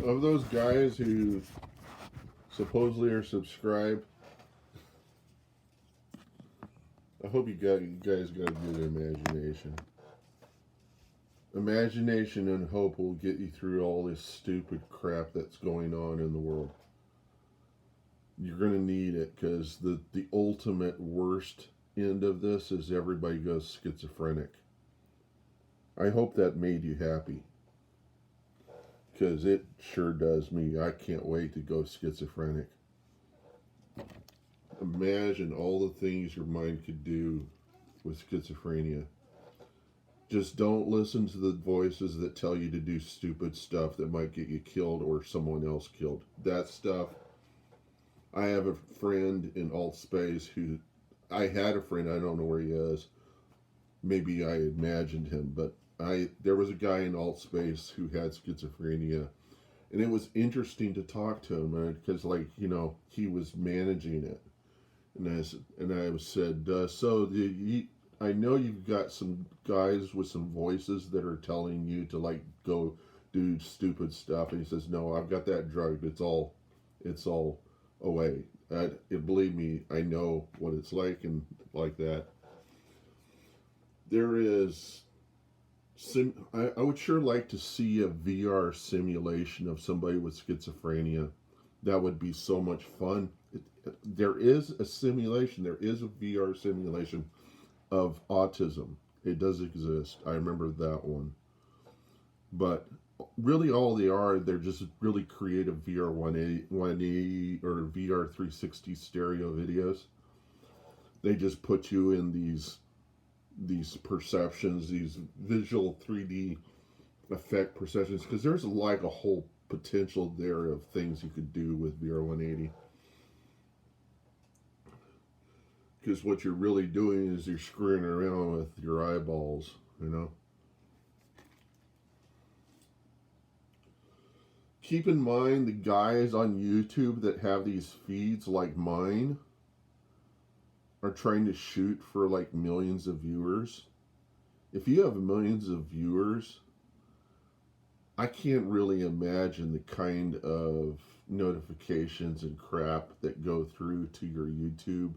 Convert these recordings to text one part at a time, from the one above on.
Of those guys who supposedly are subscribed, I hope you guys got a good imagination. Imagination and hope will get you through all this stupid crap that's going on in the world. You're going to need it because the ultimate worst end of this is everybody goes schizophrenic. I hope that made you happy because it sure does me. I can't wait to go schizophrenic. Imagine all the things your mind could do with schizophrenia. Just don't listen to the voices that tell you to do stupid stuff that might get you killed or someone else killed. That stuff. I have a friend in alt space who I had a friend, I don't know where he is. Maybe I imagined him, but there was a guy in alt space who had schizophrenia, and it was interesting to talk to him because, he was managing it, and I said, so I know you've got some guys with some voices that are telling you to go do stupid stuff, and he says, no, I've got that drugged. It's all away. Believe me, I know what it's like and like that. There is I would sure like to see a VR simulation of somebody with schizophrenia. That would be so much fun. There is a simulation. There is a VR simulation of autism. It does exist. I remember that one. But really, all they're just really creative VR 180 or VR 360 stereo videos. They just put you in these perceptions, these visual 3D effect perceptions, because there's a whole potential there of things you could do with VR 180. Because what you're really doing is you're screwing around with your eyeballs, you know. Keep in mind the guys on YouTube that have these feeds like mine are trying to shoot for millions of viewers. If you have millions of viewers, I can't really imagine the kind of notifications and crap that go through to your YouTube.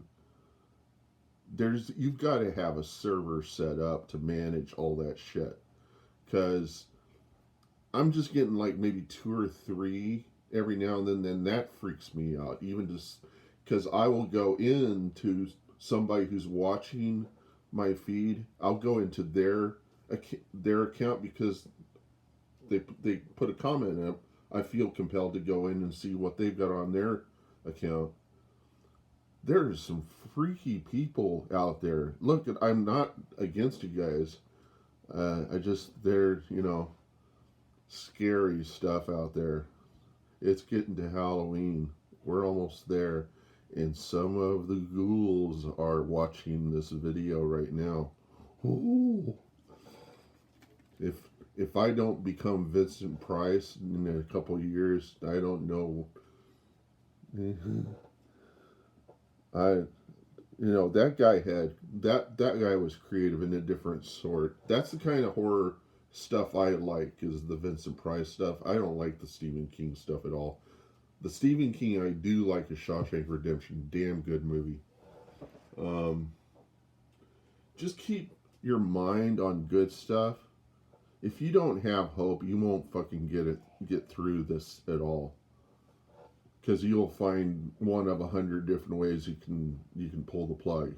You've got to have a server set up to manage all that shit, because I'm just getting maybe 2 or 3 every now and then that freaks me out, even just because I will go into somebody who's watching my feed. I'll go into their account because they put a comment up. I feel compelled to go in and see what they've got on their account. There's some freaky people out there. Look, I'm not against you guys. They're, scary stuff out there. It's getting to Halloween. We're almost there. And some of the ghouls are watching this video right now. Ooh. If I don't become Vincent Price in a couple years, I don't know. That guy was creative in a different sort. That's the kind of horror stuff I like, is the Vincent Price stuff. I don't like the Stephen King stuff at all. The Stephen King I do like is Shawshank Redemption. Damn good movie. Just keep your mind on good stuff. If you don't have hope, you won't fucking get through this at all. Because you'll find one of 100 different ways you can pull the plug.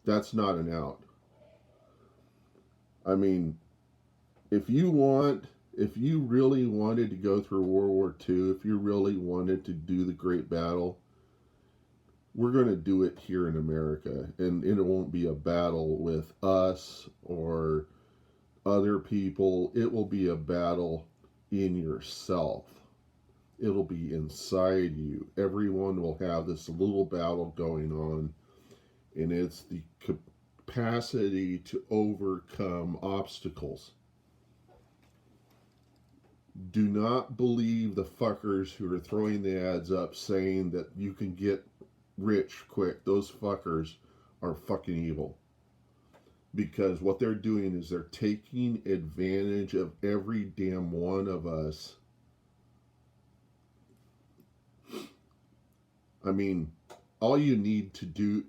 That's not an out. I mean, if you really wanted to go through World War II, if you really wanted to do the Great Battle, we're going to do it here in America. And it won't be a battle with us or other people. It will be a battle in yourself. It'll be inside you. Everyone will have this little battle going on, and it's the capacity to overcome obstacles. Do not believe the fuckers who are throwing the ads up saying that you can get rich quick. Those fuckers are fucking evil. Because what they're doing is they're taking advantage of every damn one of us I mean, all you need to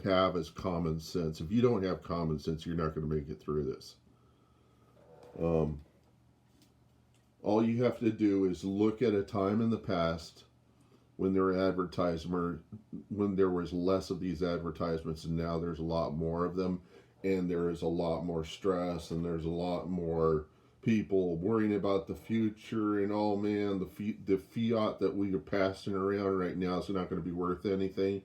have is common sense. If you don't have common sense, you're not going to make it through this. Um, all you have to do is look at a time in the past when when there was less of these advertisements, and now there's a lot more of them, and there is a lot more stress, and there's a lot more people worrying about the future, and oh man, the fiat that we are passing around right now is not going to be worth anything.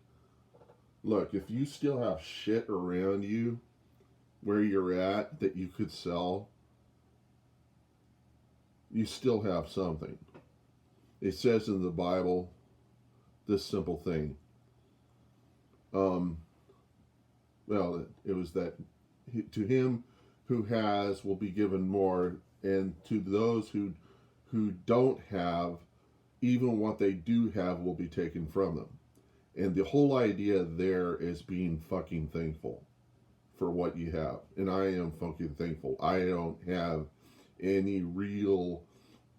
Look, if you still have shit around you where you're at that you could sell, you still have something. It says in the Bible this simple thing. Well, it was that to him who has will be given more, and to those who don't have, even what they do have will be taken from them. And the whole idea there is being fucking thankful for what you have. And I am fucking thankful. I don't have any real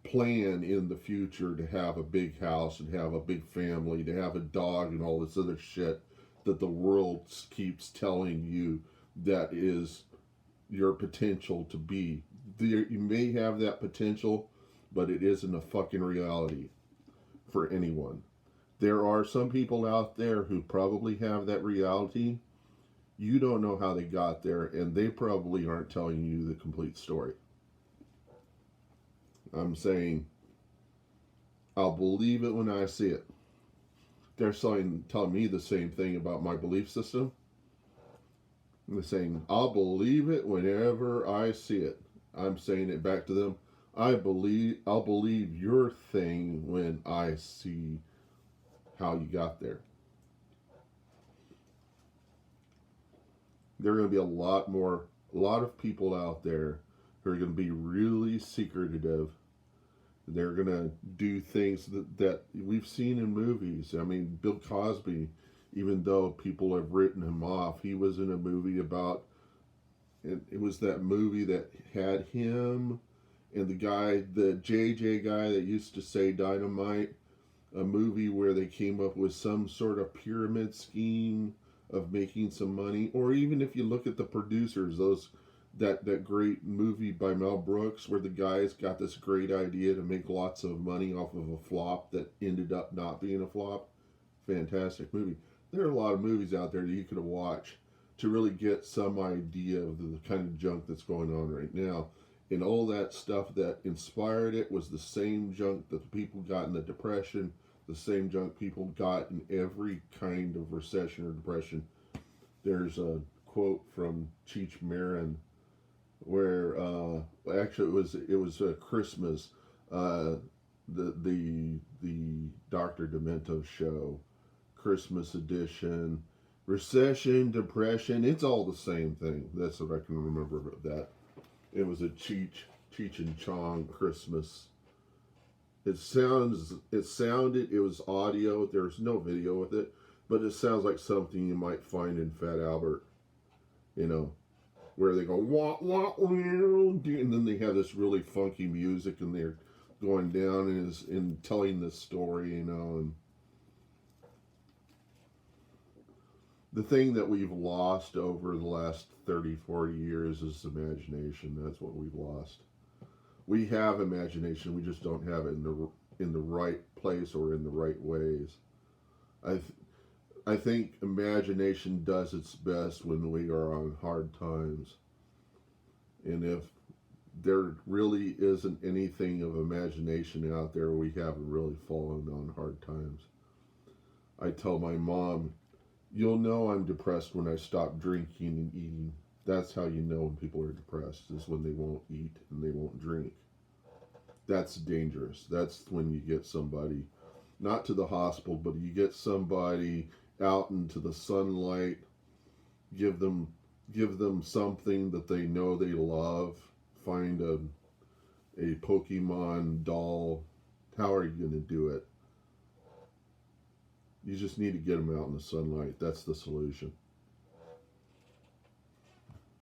plan in the future to have a big house and have a big family, to have a dog and all this other shit that the world keeps telling you that is your potential to be. You may have that potential, but it isn't a fucking reality for anyone. There are some people out there who probably have that reality. You don't know how they got there, and they probably aren't telling you the complete story. I'm saying, I'll believe it when I see it. They're telling me the same thing about my belief system. They're saying, I'll believe it whenever I see it. I'm saying it back to them. I'll believe your thing when I see how you got there. There are going to be a lot of people out there who are going to be really secretive. They're going to do things that we've seen in movies. I mean, Bill Cosby, even though people have written him off, he was in a movie about, it was that movie that had him and the JJ guy that used to say dynamite, a movie where they came up with some sort of pyramid scheme of making some money. Or even if you look at the producers, that great movie by Mel Brooks where the guys got this great idea to make lots of money off of a flop that ended up not being a flop. Fantastic movie. There are a lot of movies out there that you could watch to really get some idea of the kind of junk that's going on right now. And all that stuff that inspired it was the same junk that the people got in the Depression, the same junk people got in every kind of recession or depression. There's a quote from Cheech Marin where actually it was Christmas, the Dr. Demento show, Christmas edition, recession, depression, it's all the same thing. That's what I can remember about that. It was a Cheech and Chong Christmas. It was audio, there's no video with it, but it sounds like something you might find in Fat Albert, where they go wah wah wah, and then they have this really funky music, and they're going down and telling this story, and the thing that we've lost over the last 30, 40 years is imagination. That's what we've lost. We have imagination, we just don't have it in the right place or in the right ways. I think imagination does its best when we are on hard times. And if there really isn't anything of imagination out there, we haven't really fallen on hard times. I tell my mom, you'll know I'm depressed when I stop drinking and eating. That's how you know when people are depressed, is when they won't eat and they won't drink. That's dangerous. That's when you get somebody, not to the hospital, but you get somebody out into the sunlight, give them something that they know they love, find a Pokemon doll. How are you going to do it? You just need to get them out in the sunlight. That's the solution.